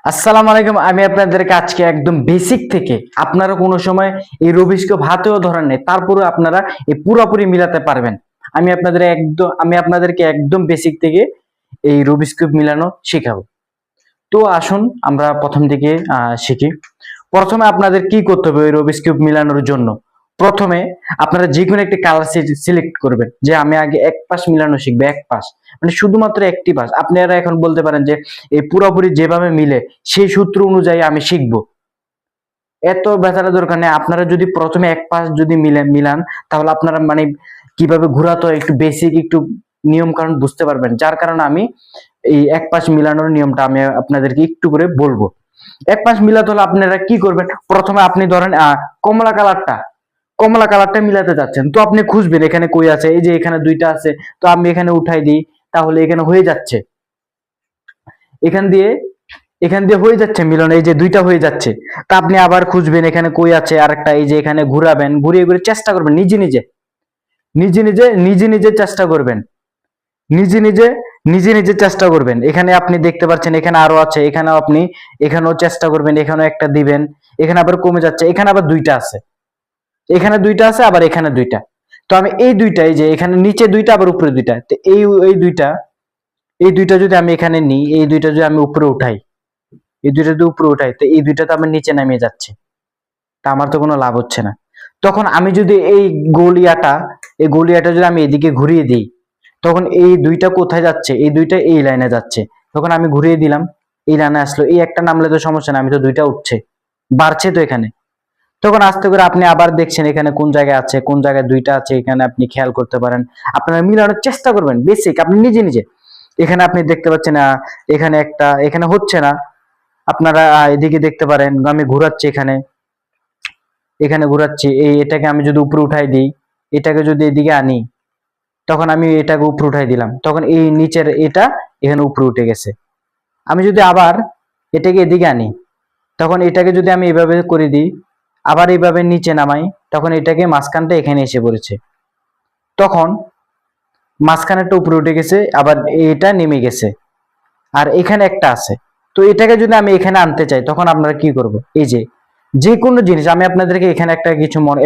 আসসালামু আলাইকুম। আমি আপনাদেরকে আজকে একদম বেসিক থেকে, আপনারা কোনো সময় এই রুবিক্স কিউব হাতেও ধরেন নাই, তারপরে আপনারা এই পুরোপুরি মিলাতে পারবেন। আমি আপনাদেরকে একদম বেসিক থেকে এই রুবিক্স কিউব মিলানো শেখাবো। তো আসুন আমরা প্রথম থেকে শিখি। প্রথমে আপনাদের কি করতে হবে ওই রুবিক্স কিউব মিলানোর জন্য? প্রথমে আপনারা যে কোনো একটি কালার সিলেক্ট করবেন, যে আমি আগে এক পাশ মিলানো শিখবো। এক পাশ মানে শুধুমাত্র একটি পাশ। আপনারা এখন বলতে পারেন যে এই পুরোপুরি যেভাবে মিলে সেই সূত্র অনুযায়ী আমি শিখবো, এত ব্যথাটা দরকার নেই। আপনারা যদি প্রথমে এক পাশ যদি মিলান, তাহলে আপনারা মানে কিভাবে ঘোরাতে হয় একটু বেসিক একটু নিয়ম কারণ বুঝতে পারবেন। যার কারণে আমি এই এক পাশ মিলানোর নিয়মটা আমি আপনাদেরকে একটু করে বলবো। এক পাশ মিলাতে হলে আপনারা কি করবেন? প্রথমে আপনি ধরেন কমলা কালারটা মিলাতে যাচ্ছেন, তো আপনি খুঁজবেন এখানে কই আছে। এই যে এখানে দুইটা আছে, তো আমি এখানে উঠাই দিই, তাহলে এখানে হয়ে যাচ্ছে। এখান দিয়ে হয়ে যাচ্ছে মিলন, এই যে দুইটা হয়ে যাচ্ছে। তা আপনি আবার খুঁজবেন এখানে কই আছে আরেকটা, এই যে এখানে ঘুরাবেন, ঘুরিয়ে ঘুরিয়ে চেষ্টা করবেন নিজে নিজে চেষ্টা করবেন। নিজে নিজে চেষ্টা করবেন। এখানে আপনি দেখতে পাচ্ছেন এখানে আরো আছে, এখানেও আপনি এখানেও চেষ্টা করবেন, এখানেও একটা দিবেন, এখানে আবার কমে যাচ্ছে, এখানে আবার দুইটা আছে, এখানে দুইটা আছে, আবার এখানে দুইটা। তো আমি এই দুইটা, এই যে এখানে নিচে দুইটা আবার উপরে দুইটা, তো এই দুইটা যদি আমি এখানে নিই, এই দুইটা যদি আমি উপরে উঠাই, এই দুইটা যদি উপরে উঠাই, তো এই দুইটা তো আমার নিচে নামিয়ে যাচ্ছে, তা আমার তো কোনো লাভ হচ্ছে না। তখন আমি যদি এই গলিয়াটা যদি আমি এদিকে ঘুরিয়ে দিই, তখন এই দুইটা কোথায় যাচ্ছে? এই দুইটা এই লাইনে যাচ্ছে। তখন আমি ঘুরিয়ে দিলাম, এই লাইনে আসলো, এই একটা নামলে তো সমস্যা না, আমি তো দুইটা উঠছে, বাড়ছে তো এখানে। তখন আস্তে করে আপনি আবার দেখছেন এখানে কোন জায়গায় আছে, কোন জায়গায় দুইটা আছে, এখানে আপনি খেয়াল করতে পারেন। আপনারা মিলানোর চেষ্টা করবেন বেসিক, আপনি নিজে নিজে। এখানে আপনি দেখতে পাচ্ছেন এখানে একটা, এখানে হচ্ছে না। আপনারা এদিকে দেখতে পারেন, আমি ঘোরাচ্ছি এখানে, ঘোরাচ্ছি, এটাকে আমি যদি উপরে উঠাই দিই, এটাকে যদি এদিকে আনি, তখন আমি এটাকে উপরে উঠাই দিলাম, তখন এই নিচের এটা এখানে উপরে উঠে গেছে। আমি যদি আবার এটাকে এদিকে আনি, তখন এটাকে যদি আমি এভাবে করে দিই, আবার এইভাবে নিচে নামাই, তখন এটাকে মাঝখানটা এখানে এসে পড়েছে। তখন মাঝখানেরটা উপরে উঠে গেছে, আবার এটা নেমে গেছে, আর এখানে একটা আছে। তো এটাকে যদি আমি এখানে আনতে চাই, তখন আপনারা কি করব? এই যে যে কোনো জিনিস আমি আপনাদেরকে এখানে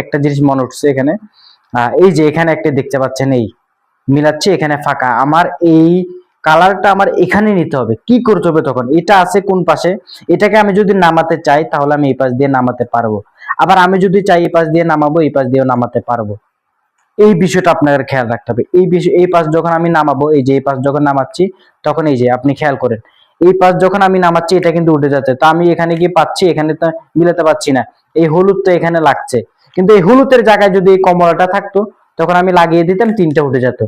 একটা জিনিস মনে উঠছে এখানে। এই যে এখানে একটা দেখতে পাচ্ছেন, এই মিলাচ্ছি, এখানে ফাঁকা, আমার এই কালারটা আমার এখানে নিতে হবে। কি করতে হবে? তখন এটা আছে কোন পাশে, এটাকে আমি যদি নামাতে চাই, তাহলে আমি এই পাশ দিয়ে নামাতে পারবো। আবার আমি যদি চাই এই পাশ দিয়ে নামাবো, এই পাশ দিয়েও নামাতে পারবো। এই বিষয়টা আপনাদের খেয়াল রাখতে হবে। এই পাশ যখন আমি নামাবো, এই যে এই পাশ যখন নামাচ্ছি, তখন এই যে আপনি খেয়াল করেন, এই পাশ যখন আমি নামাচ্ছি, এটা কিন্তু উঠে যাচ্ছে। তো আমি এখানে কি পাচ্ছি? এখানে তো মিলাতে পারছি না। এই হলুদটা এখানে লাগছে, কিন্তু এই হলুদের জায়গায় যদি এই কমলাটা থাকতো, তখন আমি লাগিয়ে দিতাম, তিনটা উঠে যেত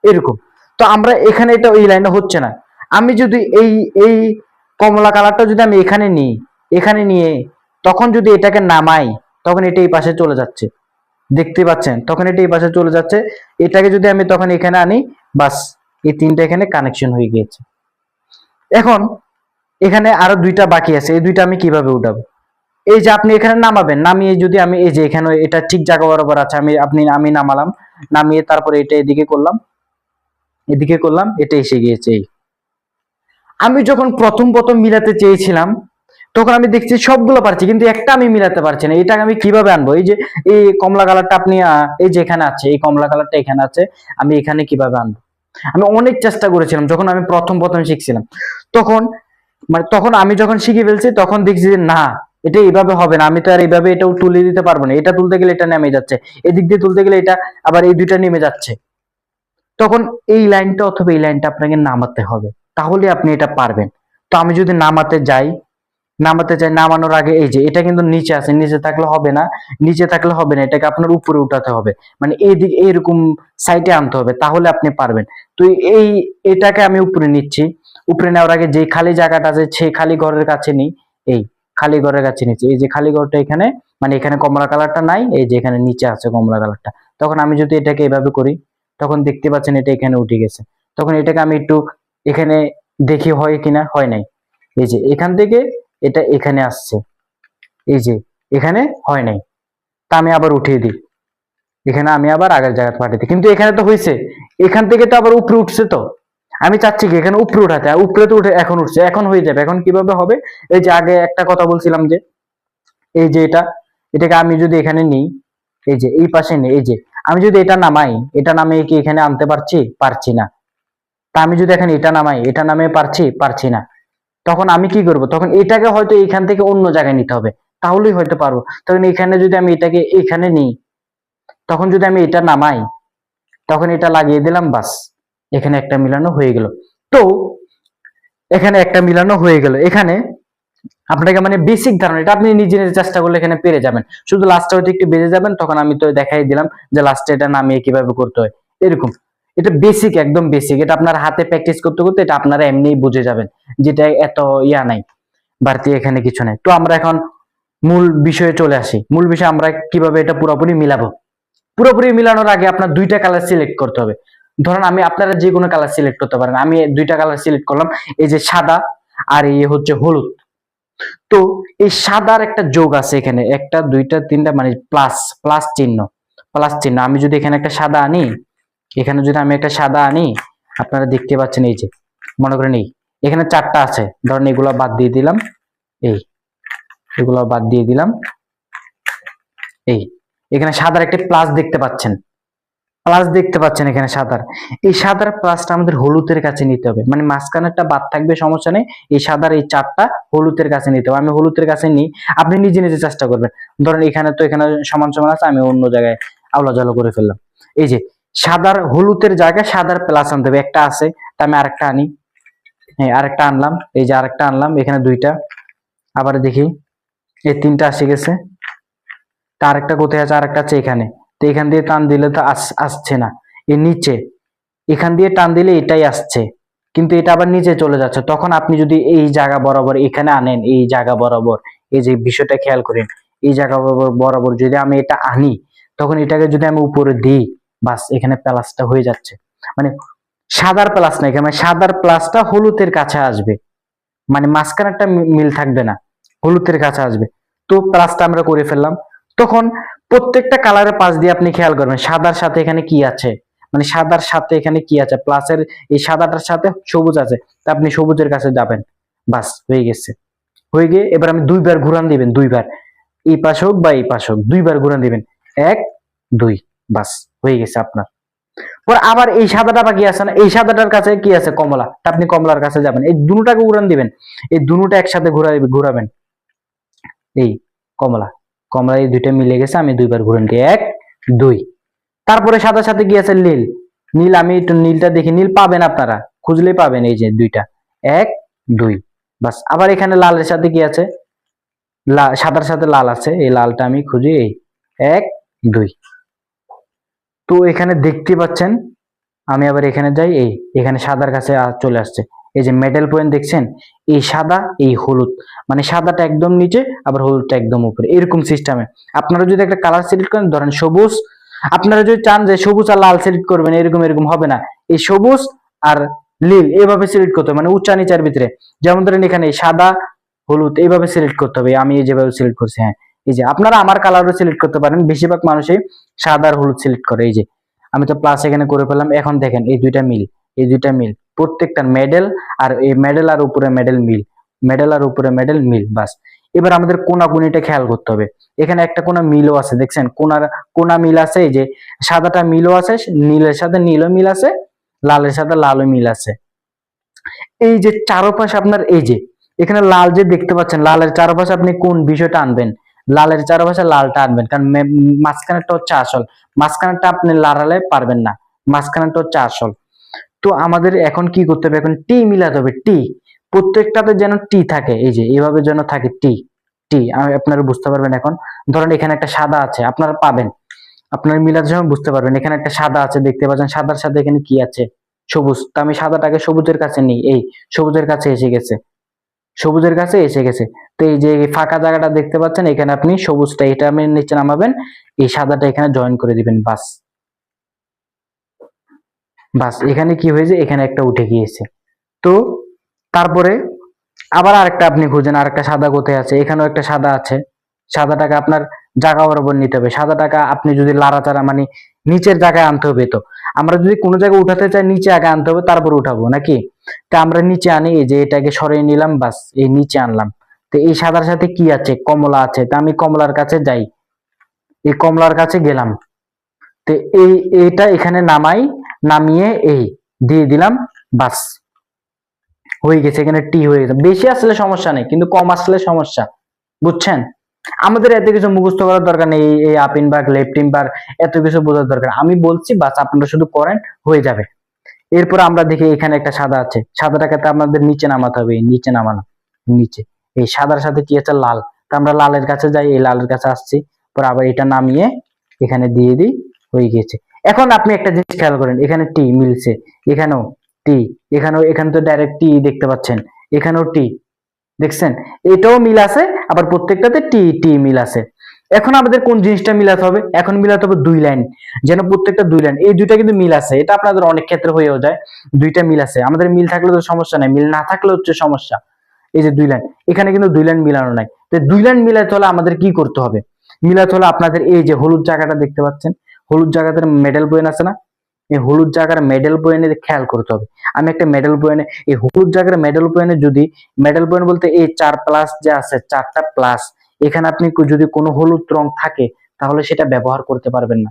এরকম। তো আমরা এখানে এটা ওই লাইনে হচ্ছে না। আমি যদি এই এই কমলা কালারটা যদি আমি এখানে নিয়ে তখন যদি এটাকে নামাই, তখন এটা এই পাশে চলে যাচ্ছে, দেখতে পাচ্ছেন? তখন এটা এই পাশে চলে যাচ্ছে। এটাকে যদি আমি তখন এখানে আনি, বাস, এই তিনটা এখানে কানেকশন হয়ে গিয়েছে। এখন এখানে আরো দুইটা বাকি আছে, এই দুইটা আমি কিভাবে উঠাবো? এই যে আপনি এখানে নামাবেন, নামিয়ে যদি আমি এই যে এখানে এটা ঠিক জায়গা বরাবর আছে, আমি নামালাম, নামিয়ে তারপরে এটা এদিকে করলাম, এটা এসে গিয়েছে। আমি যখন প্রথম মিলাতে চেয়েছিলাম, তখন আমি দেখছি সবগুলো পারছি, কিন্তু একটা আমি মিলাতে পারছি না। এটা আমি কিভাবে আনবো? এই যে এই কমলা কালারটা আপনি এই যে এখানে আছে, এই কমলা কালারটা এখানে আছে, আমি এখানে কিভাবে আনবো? আমি অনেক চেষ্টা করেছিলাম যখন আমি প্রথম শিখছিলাম। তখন তখন আমি যখন শিখে ফেলছি, তখন দেখছি যে না, এটা এইভাবে হবে না। আমি তো আর এইভাবে এটাও তুলে দিতে পারবো না। এটা তুলতে গেলে এটা নেমে যাচ্ছে, এদিক দিয়ে তুলতে গেলে এটা আবার এই দুইটা নেমে যাচ্ছে। তখন এই লাইনটা অথবা এই লাইনটা আপনাকে নামাতে হবে, তাহলে আপনি এটা পারবেন। তো আমি যদি নামাতে চাই, নামানোর আগে এই যে এটা কিন্তু নিচে আছে, নিচে থাকলে হবে না, এটাকে আপনার উপরে উঠাতে হবে, মানে এইদিকে এইরকম সাইডে আনতে হবে, তাহলে আপনি পারবেন। তো এটাকে আমি উপরে নিচ্ছি, উপরে নেওয়ার আগে যে খালি জায়গাটা আছে, সেই খালি ঘরের কাছে নিই, এই খালি ঘরের কাছে নিচ্ছি, এই যে খালি ঘরটা এখানে, মানে এখানে কমলা কালারটা নাই, এই যে এখানে নিচে আছে কমলা কালারটা। তখন আমি যদি এটাকে এভাবে করি, তখন দেখতে পাচ্ছেন এটা এখানে উঠে গেছে। তখন এটাকে আমি একটু এখানে দেখি হয় কিনা, হয় নাই। এই যে এখান থেকে এটা এখানে আসছে, এই যে এখানে হয় নাই, তা আমি আবার উঠিয়ে দিই, এখানে আমি আবার আগের জায়গায় পাঠিয়ে দিই, কিন্তু এখানে তো হয়েছে, এখান থেকে তো আবার উপরে উঠছে। তো আমি চাচ্ছি কি এখানে উপরে উঠাতে, উপরে তো উঠে এখন উঠছে, এখন হয়ে যাবে। এখন কিভাবে হবে, এই যে আগে একটা কথা বলছিলাম যে এই যে এটাকে আমি যদি এখানে নিই, এই যে এই পাশে নিই, এই যে আমি যদি এটা নামাই, এটা নামিয়ে কি এখানে আনতে পারছি না। তা আমি যদি এখন এটা নামাই, এটা নামিয়ে পারছি না। তখন আমি কি করব, তখন এটাকে হয়তো এখান থেকে অন্য জায়গায় নিতে হবে, তাহলেই হয়তো পারবো। তখন এখানে যদি আমি এটাকে এখানে নিই, তখন যদি আমি এটা নামাই, তখন এটা লাগিয়ে দিলাম, বাস এখানে একটা মিলানো হয়ে গেল। তো এখানে একটা মিলানো হয়ে গেল। এখানে আপনাকে মানে বেসিক ধারণা, এটা আপনি নিজে নিজে চেষ্টা করলে এখানে পেরে যাবেন। শুধু লাস্টটা হয়তো একটু বেজে যাবেন, তখন আমি তো দেখাই দিলাম যে লাস্টে এটা নামিয়ে কিভাবে করতে হয় এরকম। এটা বেসিক, একদম বেসিক। এটা আপনার হাতে প্র্যাকটিস করতে করতে এটা আপনারা এমনিই বুঝে যাবেন, যেটা এত ইয়া নাই, বাড়তি এখানে কিছু নাই। তো আমরা এখন মূল বিষয়ে চলে আসি। মূল বিষয় আমরা কিভাবে এটা পুরোপুরি মিলাবো। পুরোপুরি মিলানোর আগে আপনার দুইটা কালার সিলেক্ট করতে হবে। ধরেন আমি, আপনারা যে কোনো কালার সিলেক্ট করতে পারেন, আমি দুইটা কালার সিলেক্ট করলাম, এই যে সাদা আর এই হচ্ছে হলুদ। তো এই সাদার একটা যোগ আছে এখানে, একটা দুইটা তিনটা, মানে প্লাস প্লাস চিহ্ন, প্লাস চিহ্ন। আমি যদি এখানে একটা সাদা আনি, এখানে যদি আমি একটা সাদা আনি, আপনারা দেখতে পাচ্ছেন এই যে, মনে করেন এই এখানে চারটা আছে, ধরেন এগুলো বাদ দিয়ে দিলাম, এই এগুলো বাদ দিয়ে দিলাম, এই এখানে সাদার একটা প্লাস দেখতে পাচ্ছেন, প্লাস দেখতে পাচ্ছেন এখানে সাদার। এই সাদার প্লাসটা আমাদের হলুদের কাছে নিতে হবে, মানে মাঝখানেরটা বাদ থাকবে, সমস্যা নেই। এই সাদার এই চারটা হলুদের কাছে নিতে হবে। আমি হলুদের কাছে নিই, আপনি নিজে নিজে চেষ্টা করবেন। ধরেন এখানে তো এখানে সমান সমান আছে, আমি অন্য জায়গায় আলো জালো করে ফেললাম। এই যে সাদার হলুদের জায়গায় সাদার প্লাস আনতে হবে, একটা আছে, তা আমি আরেকটা আনি, হ্যাঁ আরেকটা আনলাম, এই যে আরেকটা আনলাম, এখানে দুইটা, আবার দেখি এই তিনটা আসে গেছে। তা আরেকটা কোথায় আছে, আরেকটা আছে এখানে। তো এখান দিয়ে টান দিলে তো আসছে না, এর নিচে এখান দিয়ে টান দিলে এটাই আসছে, কিন্তু এটা আবার নিচে চলে যাচ্ছে। তখন আপনি যদি এই জায়গা বরাবর এখানে আনেন, এই জায়গা বরাবর, এই যে বিষয়টা খেয়াল করেন, এই জায়গা বরাবর যদি আমি এটা আনি, তখন এটাকে যদি আমি উপরে দিই, বাস এখানে প্লাসটা হয়ে যাচ্ছে। মানে সাদার প্লাস না, এখানে সাদার প্লাসটা হলুদের কাছে আসবে, মানে মাঝখানে একটা মিল থাকবে না, হলুদের কাছে আসবে। তো প্লাসটা আমরা করে ফেললাম। তখন প্রত্যেকটা কালারের পাশ দিয়ে আপনি খেয়াল করবেন সাদার সাথে এখানে কি আছে, মানে সাদার সাথে এখানে কি আছে, প্লাসের এই সাদাটার সাথে সবুজ আছে, তা আপনি সবুজের কাছে যাবেন, বাস হয়ে গেছে। হয়ে গিয়ে এবার আমি দুইবার ঘুরান দিবেন, দুইবার, এই পাশ হোক বা এই পাশ হোক, দুইবার ঘুরান দিবেন, এক দুই, বাস হয়ে গেছে আপনার। পর আবার এই সাদাটা বাকি আছে না, এই সাদাটার কাছে কি আছে, কমলা, তা আপনি কমলার কাছে যাবেন, এই দুটাকে উড়ান দিবেন, এই দুটা একসাথে ঘুরাবেন, এই কমলা, কমলা এই দুইটা মিলে গেছে, আমি দুইবার ঘুরান দিই, এক দুই। তারপরে সাদার সাথে কি আছে, নীল, নীল, আমি একটু নীলটা দেখি, নীল পাবেন আপনারা, খুঁজলেই পাবেন, এই যে দুইটা, এক দুই, বাস। আবার এখানে লালের সাথে কি আছে, সাদার সাথে লাল আছে, এই লালটা আমি খুঁজি, এই এক দুই। তো এখানে দেখতে পাচ্ছেন, আমি আবার এখানে যাই, এই এখানে সাদার কাছে চলে আসছে, এই যে মেডেল পয়েন্ট দেখছেন, এই সাদা এই হলুদ, মানে সাদাটা একদম নিচে আবার হলুদটা একদম উপরে, এরকম সিস্টেমে আপনারা যদি একটা কালার সিলেক্ট করেন, ধরেন সবুজ, আপনারা যদি চান যে সবুজ আর লাল সিলেক্ট করবেন, এরকম এরকম হবে না, এই সবুজ আর নীল এভাবে সিলেক্ট করতে হবে, মানে উঁচা নিচার ভিতরে। যেমন ধরেন এখানে সাদা হলুদ এইভাবে সিলেক্ট করতে হবে, আমি এই যেভাবে সিলেক্ট করছি, হ্যাঁ এই যে আপনারা আমার কালারও সিলেক্ট করতে পারেন, বেশিরভাগ মানুষই সাদা আর হলুদ সিলেক্ট করে। এই যে আমি তো প্লাস এখানে করে ফেললাম। এখন দেখেন এই দুইটা মিল, এই দুইটা মিল, প্রত্যেকটা মেডেল, আর এই মেডেল আর উপরে মেডেল মিল, মেডেল আর উপরে মেডেল মিল, বাস। এবার আমাদের কোনাকুনিটা খেয়াল করতে হবে, এখানে একটা কোনা মিলও আছে, দেখছেন কোনা মিল আছে, এই যে সাদাটা মিলও আছে, নীলের সাথে নীলও মিল আছে, লালের সাথে লালও মিল আছে। এই যে চারপাশে আপনার এই যে এখানে লাল যে দেখতে পাচ্ছেন, লালের চারপাশে আপনি কোন বিষয়টা আনবেন, লালের চারপাশে লালটা আনবেন, কারণ মাঝখানেরটা হচ্ছে আসল, মাঝখানেরটা আপনি লাড়ালে পারবেন না, মাঝখানেরটা হচ্ছে আসল। তো আমাদের এখন কি করতে হবে, এখন টি মিলাতে হবে, টি, প্রত্যেকটাতে যেন টি থাকে, এই যে এইভাবে যেন থাকে টি, টি আপনারা বুঝতে পারবেন। এখন ধরেন এখানে একটা সাদা আছে, আপনারা পাবেন, আপনারা মিলাতে সময় বুঝতে পারবেন, এখানে একটা সাদা আছে দেখতে পাচ্ছেন, সাদার সাথে এখানে কি আছে, সবুজ, তো আমি সাদাটাকে সবুজের কাছে নিই, এই সবুজের কাছে এসে গেছে, সবুজের কাছে এসে গেছে। তো এই যে ফাঁকা জায়গাটা দেখতে পাচ্ছেন, এখানে আপনি সবুজটা এটা আমি নিচে নামাবেন, এই সাদাটা এখানে জয়েন করে দিবেন, বাস, বাস এখানে কি হয়েছে, এখানে একটা উঠে গিয়েছে। তো তারপরে আবার আরেকটা আপনি খুঁজেন, আরেকটা সাদা কোথায় আছে, এখানেও একটা সাদা আছে, সাদাটাকে আপনার জায়গা বরাবর নিতে হবে, সাদাটাকে আপনি যদি লাড়াচাড়া মানে নিচের জায়গায় আনতে হবে। তো আমরা যদি কোনো জায়গায় উঠাতে চাই নিচে আগে আনতে হবে, তারপর উঠাবো নাকি? তা আমরা নিচে আনি, এই যে এটাকে সরিয়ে নিলাম, বাস এই নিচে আনলাম। তো এই সাদার সাথে কি আছে? কমলা আছে। তা আমি কমলার কাছে যাই, এই কমলার কাছে গেলাম। তো এইটা এখানে নামিয়ে এই দিয়ে দিলাম, বাস হয়ে গেছে। এখানে টি হয়ে গেছে। বেশি আসলে সমস্যা নেই, কিন্তু কম আসলে সমস্যা, বুঝছেন? আমাদের এত কিছু মুখস্থ করার দরকার নেই, এই আপ ইনভার্ট লেফট ইনভার্ট এত কিছু বোঝার দরকার। আমি বলছি, বাস আপনারা শুধু করেন, হয়ে যাবে। এরপর আমরা দেখি এখানে একটা সাদা আছে, সাদাটাকে তো আমাদের নিচে নামাতে হবে, নিচে নামালাম, নিচে। এই সাদার সাথে কি আছে? লাল। তো আমরা লালের কাছে যাই, এই লালের কাছে আসছি, পর আবার এটা নামিয়ে এখানে দিয়ে দিই, হয়ে গেছে। এখন আপনি একটা জিনিস খেয়াল করেন, এখানে টি মিলছে, এখানেও টি, এখানে তো ডাইরেক্ট টি দেখতে পাচ্ছেন, এখানেও টি দেখছেন, এটাও মিল আছে, আবার প্রত্যেকটাতে টি টি মিল আছে। এখন আমাদের কোন জিনিসটা মিলাতে হবে? এখন মিলাতে হবে দুই লাইন, যেন প্রত্যেকটা দুই লাইন, এই দুইটা কিন্তু মিল আছে। এটা আপনাদের অনেক ক্ষেত্রে হয়েও যায়, দুইটা মিল আছে। আমাদের মিল থাকলে তো সমস্যা নাই, মিল না থাকলে হচ্ছে সমস্যা। এই যে দুই লাইন, এখানে কিন্তু দুই লাইন মিলানো নাই। তো দুই লাইন মিলাতে হলে আমাদের কি করতে হবে? মিলাতে হলে আপনাদের এই যে হলুদ জায়গাটা দেখতে পাচ্ছেন, হলুদ জায়গাতে মেডেল পয়েন্ট আছে না? এই হলুদ জায়গার মেডেল পয়েন্টে খেয়াল করতে হবে। আমি একটা মেডেল পয়েন্টে, এই হলুদ জায়গার মেডেল পয়েন্টে যদি, মেডেল পয়েন্ট বলতে এই 4+ যে আছে, 4টা প্লাস, এখানে আপনি যদি কোনো হলুদ রং থাকে তাহলে সেটা ব্যবহার করতে পারবেন না।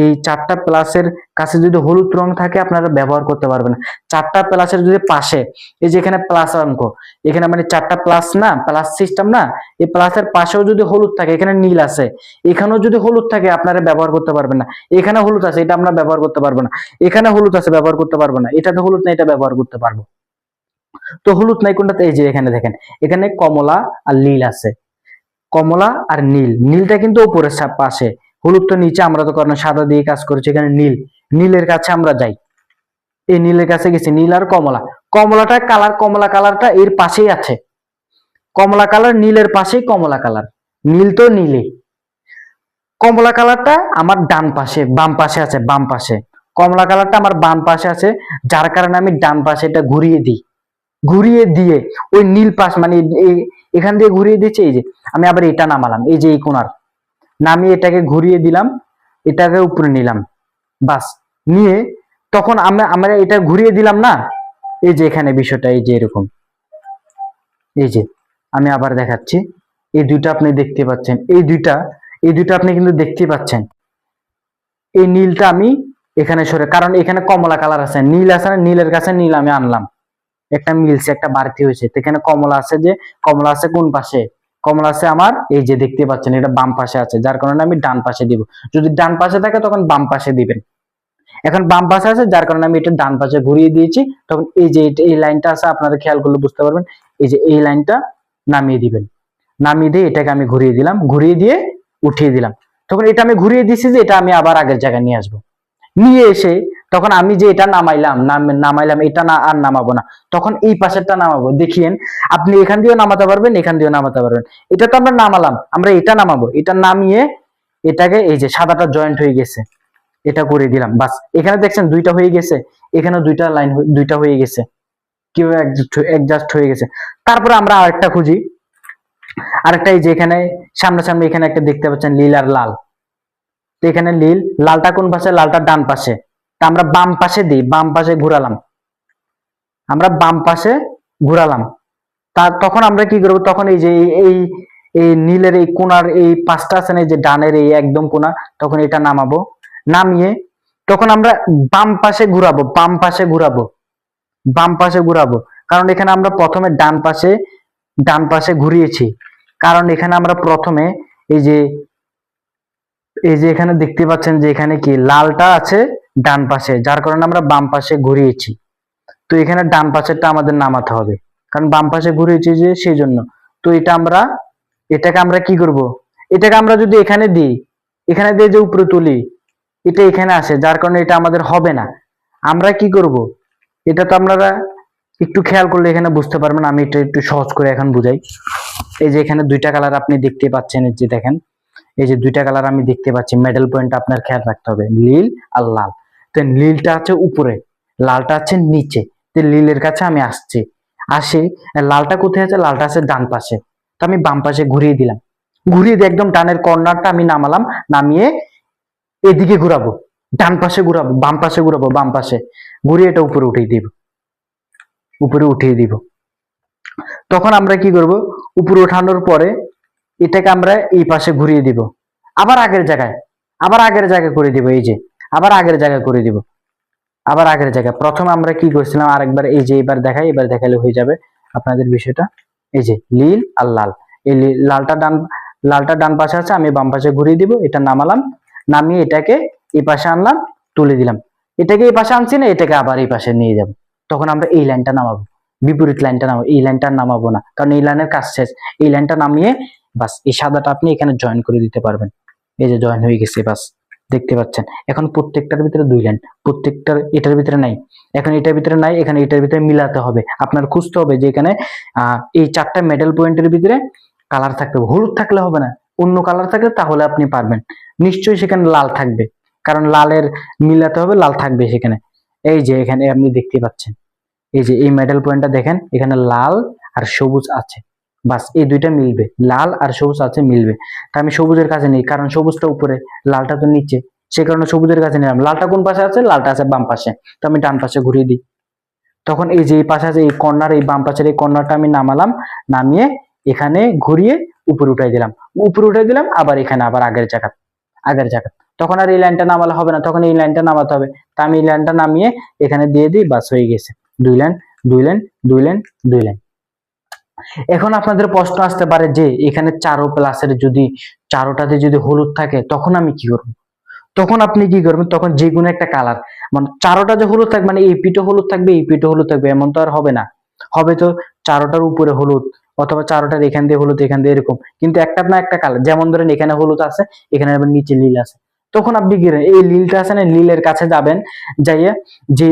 এই 4টা প্লাসের কাছে যদি হলুদ রং থাকে আপনারা ব্যবহার করতে পারবেন না। 4টা প্লাসের যদি পাশে, এই যে এখানে প্লাস অঙ্ক, এখানে মানে 4টা প্লাস না, প্লাস সিস্টেম না, এই প্লাসের পাশেও যদি হলুদ থাকে, এখানে নীল আছে, এখানেও যদি হলুদ থাকে আপনারা ব্যবহার করতে পারবেন না। এখানে হলুদ আছে, এটা আমরা ব্যবহার করতে পারবো না। এখানে হলুদ আছে, ব্যবহার করতে পারবো না। এটাতে হলুদ না, এটা ব্যবহার করতে পারবো। তো হলুদ নাই কোনটাতে? এই যে এখানে দেখেন, এখানে কমলা আর নীল আছে, কমলা আর নীল, নীলটা কিন্তু উপরের পাশে, হলুদ তো নিচে। আমরা তো কারণ সাদা দিয়ে কাজ করেছি, এখানে নীল, নীলের কাছে আমরা যাই, এই নীলের কাছে গেছি, নীল আর কমলা, কমলাটা কালার, কমলা কালারটা এর পাশেই আছে, কমলা কালার নীলের পাশেই কমলা কালার, নীল তো নীলে, কমলা কালারটা আমার ডান পাশে, বাম পাশে আছে, বাম পাশে, কমলা কালারটা আমার বাম পাশে আছে, যার কারণে আমি ডান পাশে এটা ঘুরিয়ে দিই, ঘুরিয়ে দিয়ে ওই নীল পাশ মানে এখান দিয়ে ঘুরিয়ে দিচ্ছি। এই যে আমি আবার এটা নামালাম, এই যে এই কোণার নামিয়ে এটাকে ঘুরিয়ে দিলাম, এটাকে উপরে নিলাম, বাস নিয়ে তখন আমরা এটা ঘুরিয়ে দিলাম না, এই যে এখানে বিষয়টা এই যে এরকম, এই যে আমি আবার দেখাচ্ছি, এই দুইটা আপনি দেখতে পাচ্ছেন, এই দুইটা আপনি কিন্তু দেখতে পাচ্ছেন। এই নীলটা আমি এখানে সরে, কারণ এখানে কমলা কালার আছে, নীল আছে না, নীলের কাছে নীল আমি আনলাম, একটা মিলছে, একটা বাড়তি হয়েছে। এখানে কমলা আছে, যে কমলা আছে কোন পাশে? কমলা আছে আমার এই যে দেখতে পাচ্ছেন, এটা বাম পাশে আছে, যার কারণে আমি ডান পাশে দিব। যদি ডান পাশে থাকে তখন বাম পাশে দিবেন। এখন বাম পাশে আছে, যার কারণে আমি এটা ডান পাশে ঘুরিয়ে দিয়েছি। তখন এই যে এই লাইনটা আছে, আপনারা খেয়াল করলে বুঝতে পারবেন, এই যে এই লাইনটা নামিয়ে দিবেন, নামিয়ে দিয়ে এটাকে আমি ঘুরিয়ে দিলাম, ঘুরিয়ে দিয়ে উঠিয়ে দিলাম। তখন এটা আমি ঘুরিয়ে দিচ্ছি যে এটা আমি আবার আগের জায়গায় নিয়ে আসবো, নিয়ে এসে তখন আমি যে এটা নামাইলাম এটা না আর নামাবো না, তখন এই পাশেরটা নামাবো। দেখিয়েন, আপনি এখান দিয়েও নামাতে পারবেন, এখান দিয়েও নামাতে পারবেন। এটা তো আমরা নামালাম, আমরা এটা নামাবো, এটা নামিয়ে এটাকে এই যে সাদাটা জয়েন্ট হয়ে গেছে, এটা করে দিলাম, বাস। এখানে দেখছেন দুইটা হয়ে গেছে, এখানে দুইটা লাইন দুইটা হয়ে গেছে, কেউ অ্যাডজাস্ট হয়ে গেছে। তারপরে আমরা আরেকটা খুঁজি, আরেকটা এই যে এখানে সামনাসামনি এখানে একটা দেখতে পাচ্ছেন নীল আর লাল, তো এখানে নীল, লালটা কোন পাশে? লালটা ডান পাশে। তা আমরা বাম পাশে দিই, বাম পাশে ঘুরালাম, আমরা বাম পাশে ঘুরালাম। তখন আমরা কি করবো? তখন এই যে এই এই নীলের এই কোণার এই পাশটা আছে না, এই যে ডানের এই একদম কোণা, তখন এটা নামাবো, নামিয়ে তখন আমরা বাম পাশে ঘুরাবো, বাম পাশে ঘুরাবো, বাম পাশে ঘুরাবো। কারণ এখানে আমরা প্রথমে ডান পাশে ঘুরিয়েছি, কারণ এখানে আমরা প্রথমে এই যে এখানে দেখতে পাচ্ছেন যে এখানে কি লালটা আছে ডান পাশে, যার কারণে আমরা বাম পাশে ঘুরিয়েছি। তো এখানে ডান পাশেরটা আমাদের নামাতে হবে, কারণ বাম পাশে ঘুরিয়েছি যে সেই জন্য। তো এটাকে আমরা কি করব? এটাকে আমরা যদি এখানে দিই, এখানে দিয়ে যে উপরে তুলি, এটা এখানে আসে, যার কারণে এটা আমাদের হবে না। আমরা কি করব? এটা তো আপনারা একটু খেয়াল করলে এখানে বুঝতে পারবেন, আমি এটা একটু সহজ করে এখন বুঝাই। এই যে এখানে দুইটা কালার আপনি দেখতে পাচ্ছেন, এই যে দেখেন, এই যে দুইটা কালার আমি দেখতে পাচ্ছি, মেডেল পয়েন্ট আপনার খেয়াল রাখতে হবে, নীল আর লাল। তো নীলটা আছে উপরে, লালটা আছে নিচে। তো নীলের কাছে আমি আসি, লালটা কোথায় আছে? লালটা আছে ডান পাশে। তো আমি বাম পাশে ঘুরিয়ে দিলাম, ঘুরিয়ে দিয়ে একদম ডানের কর্নারটা আমি নামালাম, নামিয়ে এদিকে ঘুরাবো, ডান পাশে ঘুরাবো, বাম পাশে ঘুরাবো, বাম পাশে ঘুরিয়ে এটা উপরে উঠিয়ে দিব, উপরে উঠিয়ে দিব। তখন আমরা কি করব, উপরে ওঠানোর পরে এটাকে আমরা এই পাশে ঘুরিয়ে দিব, আবার আগের জায়গায়, আবার আগের জায়গায় করে দিব, এই যে আবার আগের জায়গায় করে দিব, আবার আগের জায়গায়। প্রথম আমরা কি করছিলাম আরেকবার, এই যে এবার দেখাই, এবার দেখালে হয়ে যাবে আপনাদের বিষয়টা। এই যে নীল আর লাল, এই লালটা ডান পাশে আছে, আমি বাম পাশে ঘুরিয়ে দিব, এটা নামালাম, নামিয়ে এটাকে এই পাশে আনলাম, তুলে দিলাম, এটাকে এই পাশে আনছি না, এটাকে আবার এই পাশে নিয়ে যাব। তখন আমরা এই লাইনটা নামাবো, বিপরীত লাইনটা নামাবো, এই লাইনটা নামাবো না, কারণ এই লাইনের কাজ শেষ। এই লাইনটা নামিয়ে বাস এই সাদাটা আপনি এখানে জয়েন করে দিতে পারবেন। এই যে জয়েন হয়ে গেছে, বাস দেখতে পাচ্ছেন। এখন প্রত্যেকটার ভিতরে 2 লাইন, প্রত্যেকটার এটার ভিতরে নাই, এখন এটার ভিতরে নাই, এখানে এটার ভিতরে মিলাতে হবে, আপনার খুঁজতে হবে যে এখানে এই 4টা মেডেল পয়েন্টের ভিতরে কালার থাকতে হবে, হলুদ থাকলে হবে না, অন্য কালার থাকলে তাহলে আপনি পারবেন। নিশ্চয়ই সেখানে লাল থাকবে, কারণ লালের মিলাতে হবে, লাল থাকবে সেখানে। এই যে এখানে আপনি দেখতে পাচ্ছেন, এই যে এই মেডেল পয়েন্টটা দেখেন, এখানে লাল আর সবুজ আছে, বাস এই দুইটা মিলবে, লাল আর সবুজ আছে, মিলবে। তা আমি সবুজের কাছে নেই, কারণ সবুজটা উপরে, লালটা তো নিচে, সে কারণে সবুজের কাছে নিলাম। লালটা কোন পাশে আছে, লালটা আছে বাম পাশে, তো আমি ডান পাশে ঘুরিয়ে দিই। তখন এই যে এই পাশে আছে, এই কর্নার, এই বাম পাশের এই কর্নারটা আমি নামালাম, নামিয়ে এখানে ঘুরিয়ে উপরে উঠাই দিলাম, উপরে উঠাই দিলাম, আবার এখানে আবার আগের জায়গা, আগের জায়গা। তখন আর এই লাইনটা নামালে হবে না, তখন এই লাইনটা নামাতে হবে। তা আমি এই লাইনটা নামিয়ে এখানে দিয়ে দিই, বাস হয়ে গেছে 2 লাইন, 2 লাইন, 2 লাইন, 2 লাইন। এখন আপনাদের প্রশ্ন আসতে পারে যে এখানে 4 প্লাসের যদি 4টাতে যদি হলুদ থাকে তখন আমি কি করব? তখন আপনি কি করবেন, তখন যে কোনো একটা কালার, মানে 4টা যে হলুদ থাকবে, মানে এই পিঠে হলুদ থাকবে, এই পিঠে হলুদ থাকবে, এমন তো আর হবে না। হবে তো 4টার উপরে হলুদ, অথবা 4টার এখান দিয়ে হলুদ, এখান দিয়ে এরকম, কিন্তু একটা না একটা কালার, যেমন ধরেন এখানে হলুদ আছে, এখানে আবার নিচে নীল আছে। তখন আপনি কি করেন, এই নীলটা আছে না, নীলের কাছে যাবেন, যাইয়ে যে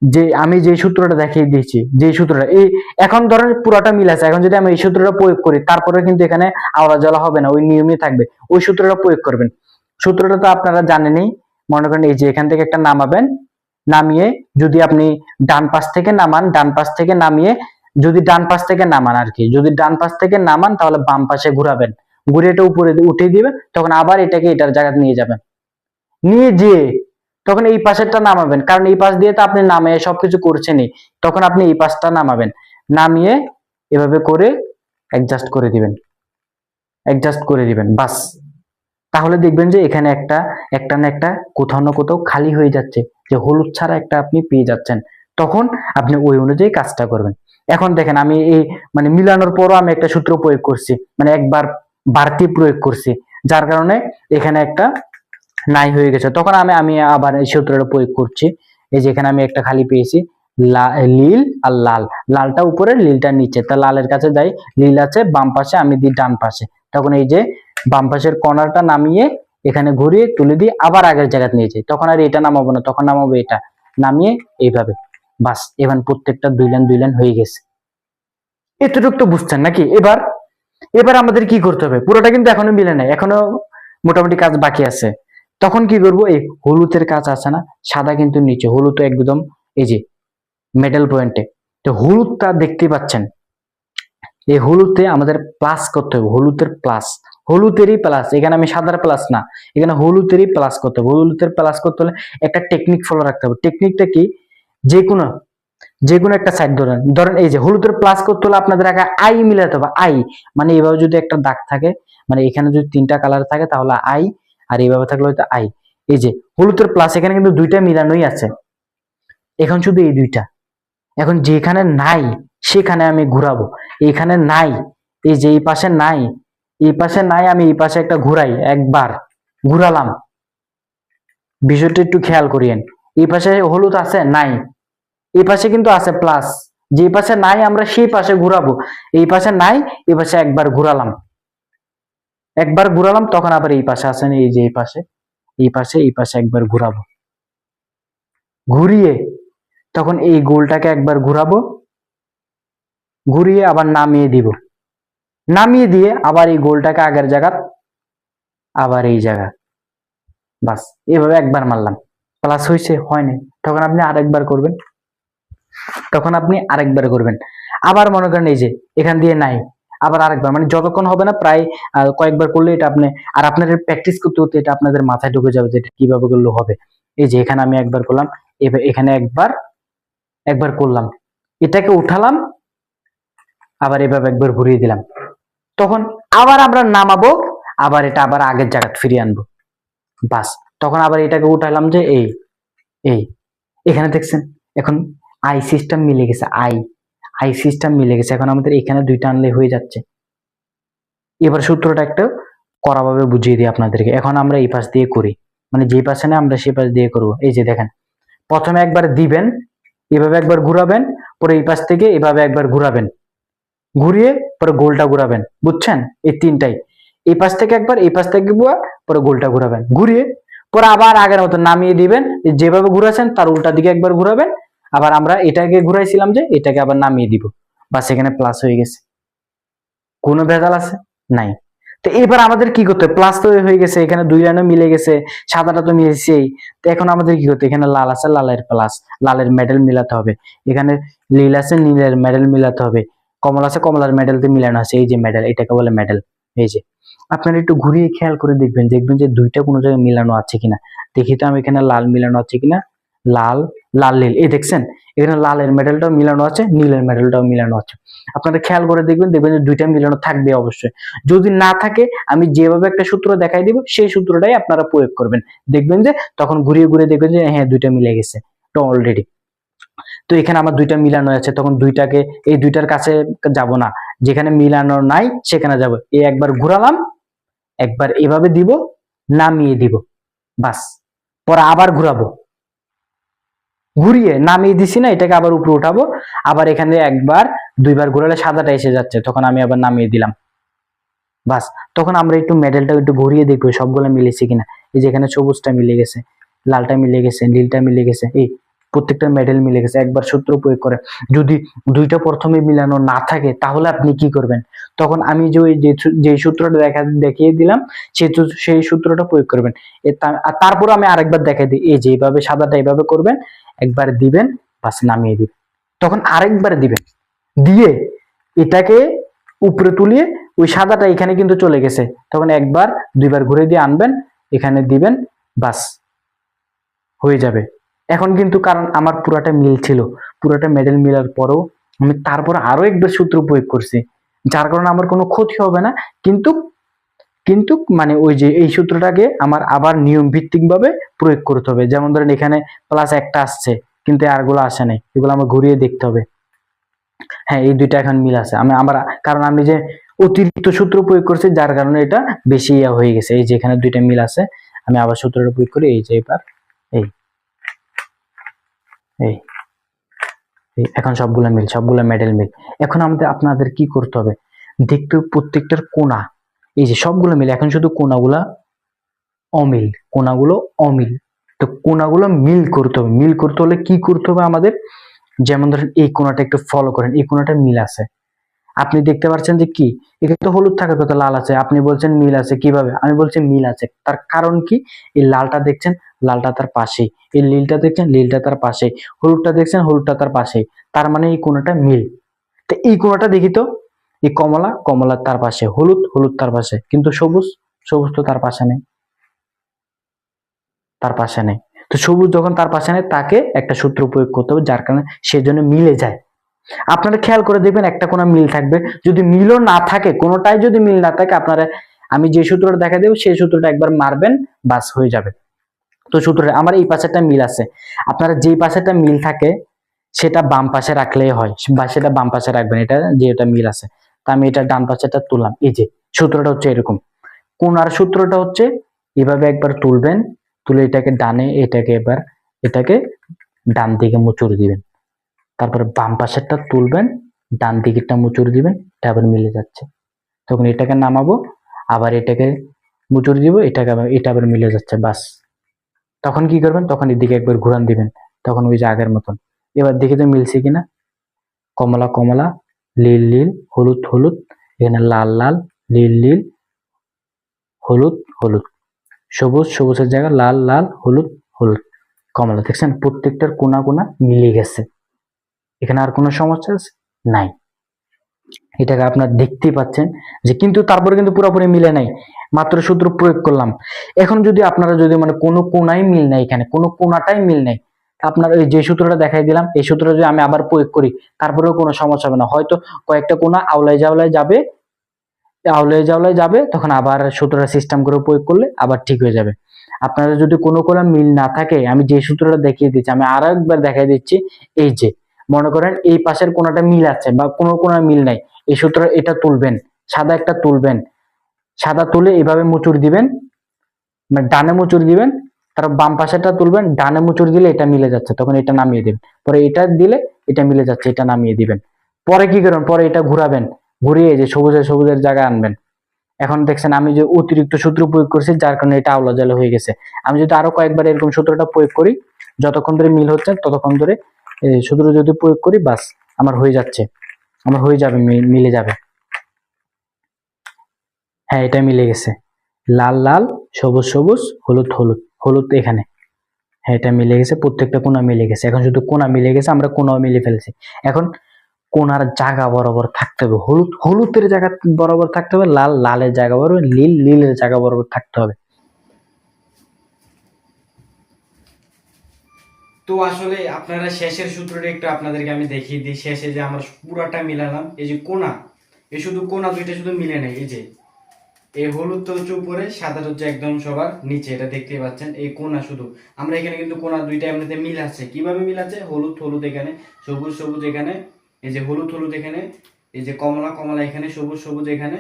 যে আমি যে সূত্রটা দেখিয়ে দিয়েছি, যে সূত্রটা এই, এখন ধরেন পুরোটা মিল আছে, এখন যদি আমি এই সূত্রটা প্রয়োগ করি, তারপরে কিন্তু এখানে আওড়া জ্বলা হবে না, ওই নিয়মই থাকবে, ওই সূত্রটা প্রয়োগ করবেন। সূত্রটা তো আপনারা জানেনই, মনে করেন এই যে এখান থেকে একটা নামাবেন, নামিয়ে যদি আপনি ডান পাশ থেকে নামান, ডান পাশ থেকে নামিয়ে, যদি ডান পাশ থেকে নামান আর কি, যদি ডান পাশ থেকে নামান তাহলে বাম পাশে ঘুরাবেন, ঘুরে এটা উপরে উঠিয়ে দিবেন, তখন আবার এটাকে এটার জায়গায় নিয়ে যাবেন, নিয়ে যেয়ে তখন এই পাশেরটা নামাবেন, কারণ এই পাশ দিয়ে তো আপনি নামে সবকিছু করছেনই, তখন আপনি এই পাশটা নামাবেন, নামিয়ে এভাবে করে অ্যাডজাস্ট করে দিবেন, অ্যাডজাস্ট করে দিবেন, বাস। তাহলে দেখবেন যে এখানে একটা না একটা কোথাও না কোথাও খালি হয়ে যাচ্ছে, যে হলুদ ছাড়া একটা আপনি পেয়ে যাচ্ছেন। তখন আপনি ওই অনুযায়ী কাজটা করবেন। এখন দেখেন আমি এই মানে মিলানোর পরও আমি একটা সূত্র প্রয়োগ করছি, মানে একবার বাড়তি প্রয়োগ করছি, যার কারণে এখানে একটা নাই হয়ে গেছে। তখন আমি আমি আবার এই সূত্রটা প্রয়োগ করছি। এই যে এখানে আমি একটা খালি পেয়েছি, নীল আর লাল, লালটা উপরে, নীলটা নিচে, তা লালের কাছে যাই, নীল আছে বাম পাশে, আমি দিই ডান পাশে। তখন এই যে বাম পাশের কর্নারটা নামিয়ে এখানে ঘুরিয়ে তুলে দিয়ে আবার আগের জায়গায় নিয়ে যাই, তখন আর এটা নামাবো না, তখন নামাবো এটা, নামিয়ে এইভাবে, বাস। এবার প্রত্যেকটা 2 লাইন 2 লাইন হয়ে গেছে। এতটুকু তো বুঝছেন নাকি? এবার এবার আমাদের কি করতে হবে, পুরোটা কিন্তু এখনো মিলে নাই, এখনো মোটামুটি কাজ বাকি আছে। তখন কি করব, এই হলুদের কাজ আছে না, সাদা কিন্তু নিচে, হলুদ একদম এই যে মেডেল পয়েন্টে, তো হলুদটা দেখতে পাচ্ছেন, এই হলুদে আমাদের প্লাস করতে হবে, হলুদের প্লাস, হলুদেরই প্লাস, এখানে আমি সাদার প্লাস না, এখানে হলুদেরই প্লাস করতে হবে। হলুদের প্লাস করতে হলে একটা টেকনিক ফলো রাখতে হবে। টেকনিকটা কি, যে কোনো একটা সাইড ধরেন, এই যে হলুদের প্লাস করতে হলে আপনাদের আগে আই মিলাতে হবে, আই, মানে এইভাবে যদি একটা দাগ থাকে, মানে এখানে যদি 3টা কালার থাকে তাহলে আই, আর এইভাবে থাকলে হয়তো আই। এই যে হলুদের প্লাস, এখানে কিন্তু 2টা মিলানোই আছে, এখন শুধু এই 2টা, এখন যেখানে নাই সেখানে আমি ঘুরাবো, এইখানে নাই, এই যে এই পাশে নাই, এই পাশে নাই, আমি এই পাশে একটা ঘুরাই, একবার ঘুরালাম, বিষয়টা একটু খেয়াল করিয়েন। এই পাশে হলুদ আছে, নাই, এই পাশে কিন্তু আছে প্লাস, যে পাশে নাই আমরা সেই পাশে ঘুরাবো, এই পাশে নাই, এই পাশে একবার ঘুরালাম, একবার ঘুরালাম, তখন আবার এই পাশে আছে, এই যে এই পাশে, এই পাশে, এই পাশে একবার ঘুরাবো, ঘুরিয়ে তখন এই গোলটাকে একবার ঘুরাবো, ঘুরিয়ে আবার নামিয়ে দিব, নামিয়ে দিয়ে আবার এই গোলটাকে আগের জায়গা, আবার এই জায়গা, বাস এভাবে একবার মারলাম, প্লাস হয়েছে, হয়নি, তখন আপনি আরেকবার করবেন, তখন আপনি আরেকবার করবেন, আবার মনে করেন এই যে এখান দিয়ে নাই, আবার আরেকবার, মানে যতক্ষণ হবে না প্রায় কয়েকবার করলে এটা আপনি, আর আপনাদের প্র্যাকটিস করতে করতে এটা আপনাদের মাথায় ঢুকে যাবে যে এটা কিভাবে করলে হবে। এই যে এখানে আমি একবার করলাম, এবার এখানে একবার একবার করলাম, এটাকে উঠালাম, আবার এভাবে একবার ঘুরিয়ে দিলাম, তখন আবার আমরা নামাবো, আবার এটা আবার আগের জায়গা ফিরিয়ে আনবো, বাস। তখন আবার এটাকে উঠালাম যে এই এই এখানে দেখছেন এখন আই সিস্টেম মিলে গেছে, আই সিস্টেম মিলে গেছে। এখন আমাদের এখানে দুইটা আনলে হয়ে যাচ্ছে। এবার সূত্রটা একটা করাভাবে বুঝিয়ে দিই আপনাদেরকে। এখন আমরা এই পাশ দিয়ে করি, মানে যে পাশে না আমরা সেই পাশ দিয়ে করব। এই যে দেখেন, প্রথমে একবার দিবেন, এভাবে একবার ঘুরাবেন, পরে এই পাশ থেকে এভাবে একবার ঘুরাবেন, ঘুরিয়ে পরে গোলটা ঘুরাবেন, বুঝছেন? এই তিনটাই, এই পাশ থেকে একবার, এই পাশ থেকে পরে গোলটা ঘুরাবেন, ঘুরিয়ে পরে আবার আগের মতো নামিয়ে দিবেন, যেভাবে ঘুরাছেন তার উল্টা দিকে একবার ঘুরাবেন, আবার আমরা এটাকে ঘুরাইছিলাম যে এটাকে আবার নামিয়ে দিব, বাস এখানে প্লাস হয়ে গেছে। কোনো ভেজাল আছে? নাই। তো এবার আমাদের কি করতে হবে? প্লাস তো হয়ে গেছে, এখানে দুই লাইনও মিলে গেছে, সাদাটা তো মিলেছেই। তো এখন আমাদের কি করতে, এখানে লাল আছে, লালের প্লাস, লালের মেডেল মিলাতে হবে। এখানে নীল আছে, নীলের মেডেল মিলাতে হবে। কমলা আছে, কমলার মেডেল দিয়ে মিলানো আছে, এই যে মেডেল, এটাকে বলে মেডেল। এই যে আপনারা একটু ঘুরিয়ে খেয়াল করে দেখবেন, দেখবেন যে দুইটা কোনো জায়গায় মিলানো আছে কিনা। দেখি তো আমি এখানে লাল মিলানো আছে কিনা, লাল, লাল নীল, এই দেখছেন এখানে লালের মেডেলটাও মিলানো আছে, নীলের মেডেলটাও মিলানো আছে। আপনারা খেয়াল করে দেখবেন, দেখবেন যে দুইটা মিলানো থাকবে অবশ্যই। যদি না থাকে আমি যেভাবে একটা সূত্র দেখাই দিব সেই সূত্রটাই আপনারা প্রয়োগ করবেন, দেখবেন যে তখন ঘুরিয়ে ঘুরিয়ে দেখবেন যে হ্যাঁ দুইটা মিলে গেছে তো অলরেডি। তো এখানে আমার দুইটা মিলানো আছে, তখন দুইটাকে এই দুইটার কাছে যাব না, যেখানে মিলানো নাই সেখানে যাব। এই একবার ঘুরালাম, একবার এভাবে দিব, নামিয়ে দিব, বাস। পরে আবার ঘুরাবো, ঘুরিয়ে নামিয়ে দিছি না, এটাকে আবার উপরে উঠাবো, আবার এখানে একবার দুইবার ঘুরালে সাদাটা এসে যাচ্ছে, তখন আমি আবার নামিয়ে দিলাম, বাস। তখন আমরা একটু মেডেলটা একটু ঘুরিয়ে দেখবো সবগুলো মিলেছে কিনা। এই যে এখানে সবুজটা মিলে গেছে, লালটা মিলে গেছে, নীলটা মিলে গেছে, এই প্রত্যেকটা মেডেল মিলে গেছে। একবার সূত্র প্রয়োগ করে যদি দুইটা প্রথমে মিলানো না থাকে তাহলে আপনি কি করবেন, তখন আমি যে সূত্রটা দেখিয়ে দিলাম সেই সূত্রটা প্রয়োগ করবেন। আর তারপর আমি আরেকবার দেখাই দিই, এই যে এইভাবে সাদাটা এইভাবে করবেন, একবার দিবেন, বাস নামিয়ে দিবেন, তখন আরেকবার দিবেন, দিয়ে এটাকে উপরে তুলিয়ে ওই সাদাটা এখানে কিন্তু চলে গেছে, তখন একবার দুইবার ঘুরে দিয়ে আনবেন, এখানে দিবেন, বাস হয়ে যাবে। এখন কিন্তু কারণ আমার পুরাটা মিল ছিল, পুরাটা মেডেল মিলার পরেও আমি তারপর আরো একবার সূত্র প্রয়োগ করছি, যার কারণে আমার কোনো ক্ষতি হবে না, কিন্তু কিন্তু মানে ওই যে এই সূত্রটাকে আমার আবার নিয়ম ভিত্তিক ভাবে প্রয়োগ করতে হবে। যেমন ধরেন এখানে প্লাস একটা আসছে কিন্তু আরগুলো আসে নাই, এগুলো আমার ঘুরিয়ে দেখতে হবে। হ্যাঁ এই দুইটা এখন মিল আছে, আমরা কারণ আমি যে অতিরিক্ত সূত্র প্রয়োগ করছি যার কারণে এটা বেশি হয়ে গেছে। এই যে এখানে দুইটা মিল আছে, আমি আবার সূত্রটা প্রয়োগ করি, এই যে এবার এই এই এখন সবগুলা মিল, সবগুলা মেডেল মিল। এখন আপনাদের কি করতে হবে, দেখতে প্রত্যেকটার কোণা, এই যে সবগুলো মিল, এখন শুধু কোণাগুলা অমিল, কোণাগুলো অমিল। তো কোণাগুলো মিল করতে হবে, মিল করতে হলে কি করতে হবে আমাদের, যেমন ধরেন এই কোণাটা একটু ফলো করেন, এই কোণাটা মিল আছে, আপনি দেখতে পাচ্ছেন যে কি এখানে তো হলুদ থাকার কথা, লাল আছে, আপনি বলছেন মিল আছে কিভাবে, আমি বলছি মিল আছে, তার কারণ কি, এই লালটা দেখছেন, লালটা তার পাশেই, এই নীলটা দেখছেন, নীলটা তার পাশেই, হলুদটা দেখছেন, হলুদটা তার পাশেই, তার মানে এই কোণাটা মিল। তো এই কোণাটা দেখি তো, এই কমলা, কমলা তার পাশে, হলুদ, হলুদ তার পাশে, কিন্তু সবুজ, সবুজ তো তার পাশে নেই, তার পাশে নেই। তো সবুজ যখন তার পাশে নেই, তাকে একটা সূত্র প্রয়োগ করতে হবে যার কারণে সেজন্য মিলে যায়। আপনারা খেয়াল করে দেখবেন একটা কোনো মিল থাকবে, যদি মিলও না থাকে, কোনোটাই যদি মিল না থাকে, আপনারা আমি যে সূত্রটা দেখা দেব সেই সূত্রটা একবার মারবেন, বাস হয়ে যাবে। তো সূত্রটা আমার এই পাশেটা মিল আছে, আপনারা যেই পাশেটা মিল থাকে সেটা বাম পাশে রাখলেই হয়, বা সেটা বাম পাশে রাখবেন, এটা যে এটা মিল আছে। তা আমি এটা ডান পাশেটা তুললাম, এই যে সূত্রটা হচ্ছে এরকম, কোণার সূত্রটা হচ্ছে এভাবে একবার তুলবেন, তুলে এটাকে ডানে, এটাকে ডান দিকে মুচুর দিবেন, তারপরে বাম পাশেরটা তুলবেন, ডান দিকেরটা মুচুর দিবেন, এটা আবার মিলে যাচ্ছে, তখন এটাকে নামাবো, আবার এটাকে মুচুর দিব, এটা আবার মিলে যাচ্ছে, বাস। তখন কি করবেন, তখন এদিকে একবার ঘুরান দিবেন, তখন ওই যে আগের মতন। এবার দেখি তো মিলছে কিনা, কমলা কমলা, নীল নীল, হলুদ হলুদ, এখানে লাল লাল, নীল নীল, হলুদ হলুদ, সবুজ, সবুজের জায়গায় লাল লাল, হলুদ হলুদ, কমলা, দেখছেন প্রত্যেকটার কোনা কোনা মিলে গেছে, এখানে আর কোনো সমস্যা আছে নাই। এটাকে আপনার দেখতেই পাচ্ছেন যে, কিন্তু তারপরে কিন্তু পুরোপুরি মিলে নাই, মাত্র সূত্র প্রয়োগ করলাম। এখন যদি আপনারা যদি মানে কোনো কোনায় মিল নাই, এখানে কোনো কোনাটাই মিল নাই, আপনার এই যে সূত্রটা দেখাই দিলাম এই সূত্রটা যদি আমি আবার প্রয়োগ করি তারপরেও কোনো সমস্যা হবে না, হয়তো কয়েকটা কোনা আউলায় জাউলায় যাবে, আউলায় জাউলায় যাবে, তখন আবার সূত্রটা সিস্টেম করে প্রয়োগ করলে আবার ঠিক হয়ে যাবে। আপনাদের যদি কোনো কোনো মিল না থাকে, আমি যে সূত্রটা দেখিয়ে দিচ্ছি আমি আরো একবার দেখাই দিচ্ছি। এই যে মনে করেন এই পাশের কোনাটা মিল আছে বা কোনো কোনো মিল নাই, এই সূত্র এটা তুলবেন, সাদা একটা তুলবেন, সাদা তুলে এভাবে মুচুর দিবেন, মানে ডানে মুচুর দিবেন, তারপর বাম পাশেটা তুলবেন, ডানে মুচুর দিলে এটা মিলে যাচ্ছে, তখন এটা নামিয়ে দিবেন, পরে এটা দিলে এটা মিলে যাচ্ছে, এটা নামিয়ে দিবেন। পরে কি করবেন, পরে এটা ঘুরাবেন, ঘুরিয়ে যে সবুজের সবুজের জায়গায় আনবেন। এখন দেখছেন আমি যে অতিরিক্ত সূত্র প্রয়োগ করছি যার কারণে এটা আওলা জালে হয়ে গেছে। আমি যদি আরো কয়েকবার এরকম সূত্রটা প্রয়োগ করি, যতক্ষণ ধরে মিল হচ্ছে ততক্ষণ ধরে সূত্র যদি প্রয়োগ করি, বাস আমার হয়ে যাচ্ছে, আমার হয়ে যাবে, মিলে যাবে। হ্যাঁ, এটা মিলে গেছে, লাল লাল, সবুজ সবুজ, হলুদ হলুদ, হলুদ এখানে। হ্যাঁ, এটা মিলে গেছে, প্রত্যেকটা কোণা মিলে গেছে। এখন শুধু কোণা মিলে গেছে, আমরা কোণাও মিলে ফেলছি। এখন কোণার জায়গা বরাবর থাকতে হবে, হলুদ হলুদের জায়গা বরাবর থাকতে হবে, লাল লালের জায়গা বরাবর, নীল নীলের জায়গা বরাবর থাকতে হবে। তো আসলে আপনারা শেষের সূত্রটা একটু আপনাদেরকে আমি দেখিয়ে দিই। শেষে যে আমরা পুরাটা মিলালাম, এই যে কোণা, এই শুধু কোণা দুইটা শুধু মিলে নেই, এই যে এই হলুদটা হচ্ছে উপরে, সাদাটা হচ্ছে একদম সবার নিচে, এটা দেখতে পাচ্ছেন। এই কোণা শুধু আমরা এখানে কিন্তু কোণা দুইটা এমনিতে মিল আছে। কিভাবে মিল আছে, হলুদ হলুদ এখানে, সবুজ সবুজ এখানে, এই যে হলুদ হলুদ এখানে, এই যে কমলা কমলা এখানে, সবুজ সবুজ এখানে,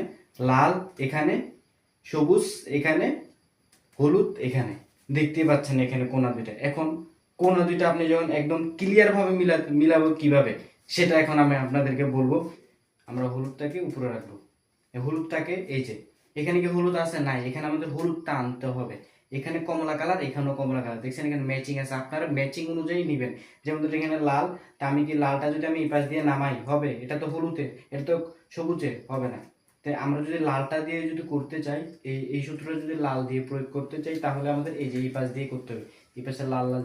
লাল এখানে, সবুজ এখানে, হলুদ এখানে, দেখতে পাচ্ছেন এখানে কোণা দুইটা। এখন কোণা দুইটা আপনি যখন একদম ক্লিয়ার ভাবে মিলাবো কিভাবে, সেটা এখন আমি আপনাদেরকে বলবো। আমরা হলুদটাকে উপরে রাখবো, এই হলুদটাকে, এই যে এখানে কি হলুদ আছে, নাই, এখানে আমাদের হলুদটা আনতে হবে। এখানে কমলা কালার, এখানেও কমলা কালার, দেখছেন এখানে ম্যাচিং আছে, আপনারা ম্যাচিং অনুযায়ী নিবেন। যেমন ধরুন এখানে লাল, তা আমি কি লালটা যদি আমি এই পাশ দিয়ে নামাই হবে, এটা তো হলুদে, এটা তো সবুজে হবে না। তাই আমরা যদি লালটা দিয়ে যদি করতে চাই, এই সূত্রটা যদি লাল দিয়ে প্রয়োগ করতে চাই, তাহলে আমাদের এই যে এই পাশ দিয়ে করতে হবে, এই পাশে লাল লাল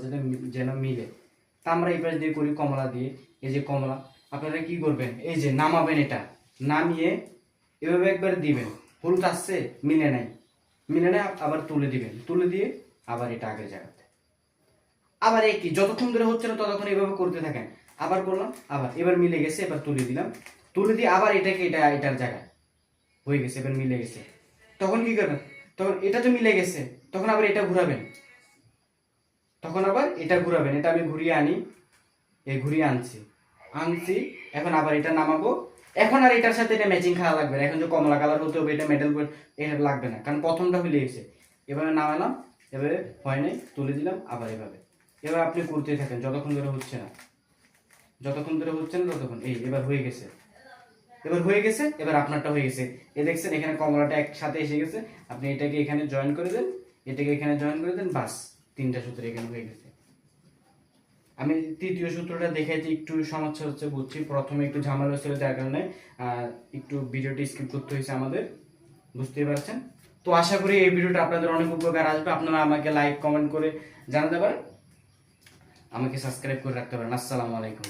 যেন মিলে। তা আমরা এই পাশ দিয়ে করি কমলা দিয়ে, এই যে কমলা। আপনারা কি করবেন, এই যে নামাবেন, এটা নামিয়ে এভাবে একবার দিবেন, হলুদ আসছে, মিলে নাই, মিলে নাই, আবার তুলে দিবেন, তুলে দিয়ে আবার এটা আগের জায়গাতে, আবার একই যতক্ষণ ধরে হচ্ছে না ততক্ষণ এভাবে করতে থাকেন। আবার করলাম, আবার এবার মিলে গেছে, এবার তুলে দিলাম, তুলে দিয়ে আবার এটাকে এটার জায়গায় হয়ে গেছে, এবার মিলে গেছে। তখন কি করবেন, তখন এটা তো মিলে গেছে, তখন আবার এটা ঘুরাবেন, তখন আবার এটা ঘুরাবেন, এটা আমি ঘুরিয়ে আনি, এই ঘুরিয়ে আনছি, এখন আবার এটা নামাবো। এখন আর এটার সাথে এটা ম্যাচিং খাওয়া লাগবে না, এখন যে কমলা কালার হতে হবে, এটা মেটাল এটা লাগবে না, কারণ প্রথমটা মিলে গেছে। এভাবে নামালাম, এবারে হয় নাই, তুলে দিলাম, আবার এভাবে, এবার আপনি করতে থাকেন যতক্ষণ ধরে হচ্ছে না, যতক্ষণ ধরে হচ্ছে না ততক্ষণ। এই এবার হয়ে গেছে, এবার হয়ে গেছে, এবার আপনারটা হয়ে গেছে। এ দেখছেন এখানে কমলাটা একসাথে এসে গেছে, আপনি এটাকে এখানে জয়েন করে দেন, এটাকে এখানে জয়েন করে দেন, বাস, তিনটা সূত্র এখানে হয়ে গেছে। আমি তৃতীয় সূত্রটা দেখাইতে একটু সমস্যা হচ্ছে, বুঝছি প্রথমে একটু ঝামেলা ছিল, যার কারণে একটু ভিডিওটি স্কিপ করতে হয়েছে আমাদের, বুঝতেই পারছেন। তো আশা করি এই ভিডিওটা আপনাদের অনেক উপকার আসবে। আপনারা আমাকে লাইক কমেন্ট করে জানাতে পারেন, আমাকে সাবস্ক্রাইব করে রাখতে পারেন। আসসালামু আলাইকুম।